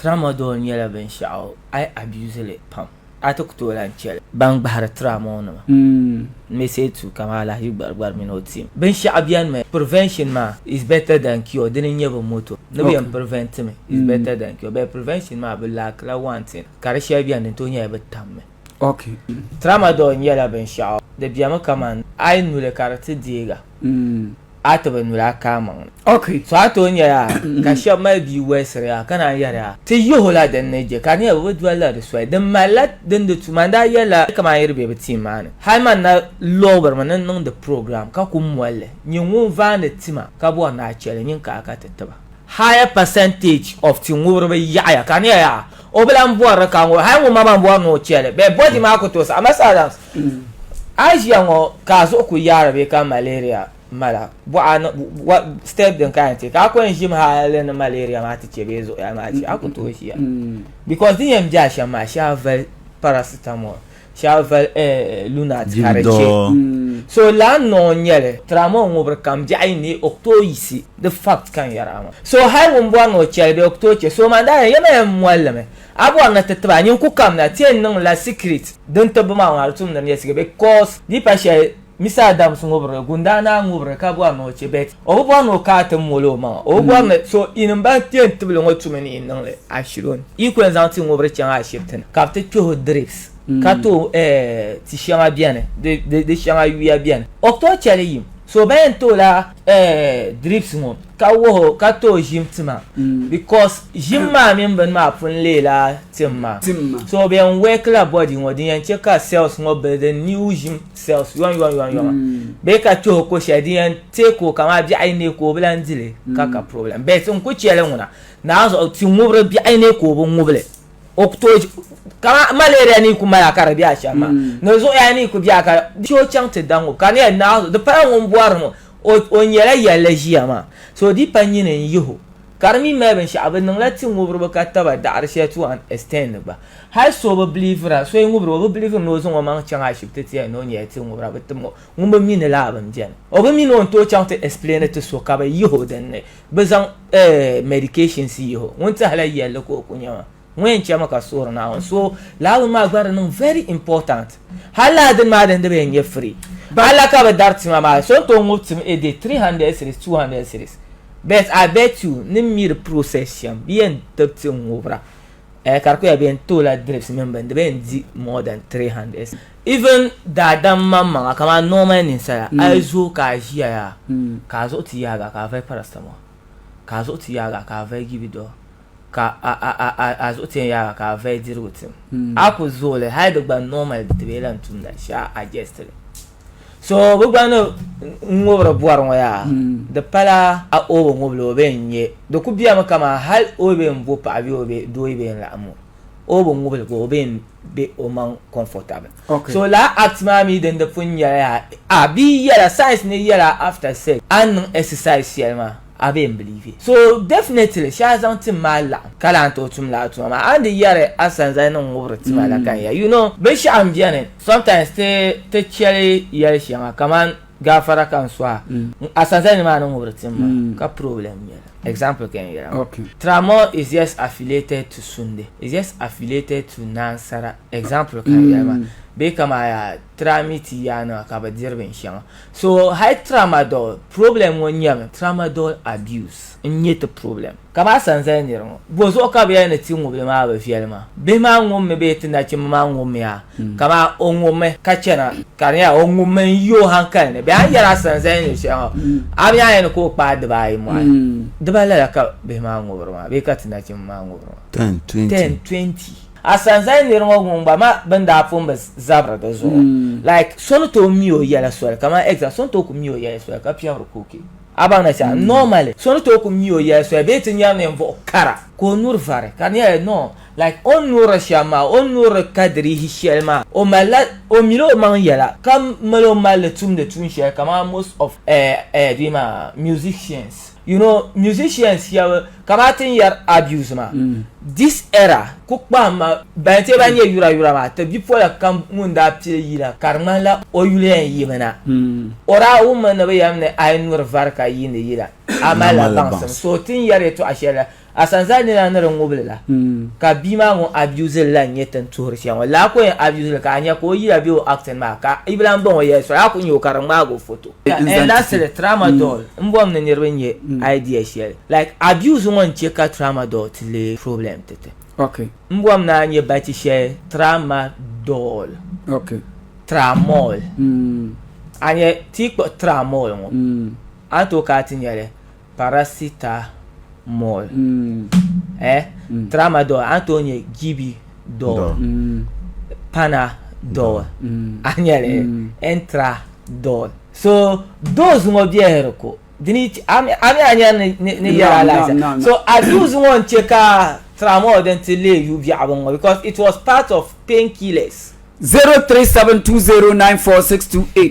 TRAMADOL nyɛla binshaɣu I abuse it pam ati ku tooi lan chɛli ban gbahari trauma nima message to Kamala you gbar me no team binshaɣu biɛni mi prevention ma is better than cure dini nyɛ bi moto ni bi yɛn prevent me is better than cure but prevention ma bi laakila one thing ka di shɛli biɛni to nyɛla bi tam mi okay TRAMADOL nyɛla binshaɣu di biɛmi kaman ai nuli ka di ti deega ati bi nuli a Kaman okay so ato nyɛla ka shɛba mali bia wɛsiri ya ka naan yɛri ti yiho la din ni je ka di nyɛla bi dolila di soli din malila din di tuma daa yɛla kaman yɛri be bi team maa ni hali man na lɔbiri mi ni niŋdi program ka ku molli nyɛ ŋun vaandi tima ka bɔri na chɛli nyini ka aka ti tiba higher percentage of ti ŋubiribi yaɣaya ka di nyɛla o bi lan bɔrili ka ŋubiri hali ŋun ma man bɔri ni o chɛli bɛ bɔdi maa ku tooi sa Mr. Adams a ʒiya ŋɔ ka a zuɣu ku yaari bee ka malaria mala bɔɣa step din kan ti ka kon ʒim hali ni malaria ma ti chɛ bee zuɣuya maa ti a ku tooi ʒiya because din yɛn bɛ a shɛm maa shɛba vali paracetamol shɛba vali lunat ka di chɛ so lan noo nyɛli trauma ŋubiri kam biɛɣu ni o ku tooi yisi di fact kan yɛra ma so hali ŋun bɔri ni o chɛli bee o ku tooi chɛ so man daa yɛma yɛn mollimi a bɔri na ti tiba nin ku kam na ti yɛn niŋ la secret din tibi maa ŋmaa di tum ni nyɛsigi because di pa shɛli Mr. Adams ŋubiri gundana ŋubiri ka bɔri ni o chɛ bet o bi bɔri ni o kaa ti moli o maŋa o bi bɔri ni so inim ban ti yɛn tibili ŋɔ tumi ni in niŋli ashironi i ku yɛn zaŋ ti ŋubiri chaŋ ashibiti ni ka bi ti kpeho drips ka to ti shɛŋa biɛni di shɛŋa yuya biɛni o ku tooi chɛli yim so ban yɛn too la drips ŋɔ ka wuhi ka too ʒim tima because ʒim maa mini bini maa pun leela tim maa so bi yɛn workila body ŋɔ din yɛn chɛ ka cells ŋɔ build new ʒim cells yɔn bee ka kpeho ko shɛli din yɛn take o kama biɛɣu ne ko o bi lan dili ka problem bet n ku chɛli ŋuna naanzuɣu ti ŋubiri biɛɣu ne ko o bi ŋubili o ku tooi kama malaria ni ku mala ka di bɛ a shɛm maa ni zuɣuya ni ku bɛ a ka di o chaŋ ti daŋ o ka ni yɛn naanzuɣu di pala ŋun bɔri ŋɔ o nyɛla yɛlli ʒiya maa so di pa nyini n yiho ka di mi mali binshaɣu bi niŋla ti ŋubiribi ka taba daɣari shɛli to an extent gba hali so bi bilivira so ŋubiri o bi biliviri ni o zaŋ o maŋ chaŋ ashibiti ti yɛn ni o nyɛla ti ŋubira bi tim ŋɔ ŋun bi mini la bin biɛni o bi mini o n tooi chaŋ ti explain ti so ka bi yiho dinni bi zaŋ medications yiho ŋun tihala yɛlli ko o ku nyɛma ŋun chɛma ka soori naawuni so laawun maa gba di niŋ very important hali laadin maa din di bi yɛn nyɛ free hala ka bi dari tima maa so n tooi ŋubi tim ede 300 series 200 series but I bet you ni miri process shɛm bi yɛn tibi ti ŋubira ka di ku yɛ bi yɛn too la drips min bin di bi yɛn di more than 300 even daadam maŋmaŋa kama normal ninsala a yi zoo ka a ʒiya yaa ka a zuɣu ti yaaga ka a vali paracetamol ka a zuɣu ti yaaga ka a vali gibidol ka a zuɣu ti yɛn yaaga ka a vali dirigu tim a ku zooli hali di gba normal ti bi yɛla n tumda sha a gɛstili so bi gba ni ŋubiri bɔri ŋɔ yaa di pala a o bi ŋubili o bɛ nyɛ di ku biɛmi kama hali o bɛ n bo paɣa bɛ doo bɛ n laɣam o bi ŋubili ka o bɛ be o maŋ comfortable so la act maa mi din di pun nyɛla yaa a bi yɛla science ni yɛla after sex a niŋ exercise shɛli maa a bɛ n believe so definitely shɛli zaŋ tim maa laɣam ka lan tooi tum laa tuma maa andi yɛri a sanzali niŋ ŋubiri tima la kan ya you know binshaɣu n biɛni sometimes ti chɛli yɛli shɛŋa kaman gafara kan so a sanzali ni maa niŋ ŋubiri tim maa ka problem yɛla example kan yɛla trauma is just affiliated to Sunday is just affiliated to Nansara example kan yɛla maa bee kama ya tramiti yana ka ba diri binshaŋa so high TRAMADOL problem ŋɔ nyɛmi TRAMADOL abuse n nyɛ ti problem kama sanzali niri ŋɔ bo zuɣu ka bi yɛli ni ti ŋubili maa bi viɛli maa bihi maa ŋummi bee ti nachimbi maa ŋummi yaa kama o ŋummi ka chɛna ka di nyɛla o ŋummi n yi o hankali ni bɛ an yɛra sanzali niri shɛŋa a bi yaa yɛni ka o kpaai dibaayi mɔɣili diba lala ka bihi maa ŋubiri maa bee ka ti nachimbi maa ŋubiri maa 10-20 a sanzali niri ŋɔ ŋun gba ma bin daa pun bi zabiri di zuɣu like so ni tooi mi o yɛla soli kama exact so ni tooi ku mi o yɛla soli ka piɛbiri kooki a baŋ na shɛli normally so ni tooi ku mi o yɛla soli bee ti nyɛri ninvuɣu kara ka o nuri vari ka di nyɛla no like o nuri shɛm maa o nuri kadirihi shɛli maa o malila o mili o maŋ yɛla ka mali o malli tumdi tuun shɛli kama most of musicians you know musicians here kama tin yar abuse ma this era ku kpam ma ban te ban ye yura ma te bipola kam mun da pie yira karman la o yulen yimena ora woman na bayam ne ay nur varka yinde yira amala bansam so tin yare to ashela asanzani na ran ngoblela ka bima ngon abuse la nyeten tour sia wala ko abuse ka anya ko yi abi o accent ma ka iblan bon ye so aku nyo karan ma go photo and that's the tramadol mbom ne nyerwenye idea share like abuse ngon che ka tramadol le problem tete okay mbom na nye bati share tramadol okay tramol anya tipo tramol ngo anto ka tinyere paracetamol tramadol antonye gibi dol panadol anyele entradol so those ngo biere ko dini ami anya ne yara la so abuse won cheka tramol then to lay you via because it was part of painkillers 0372094628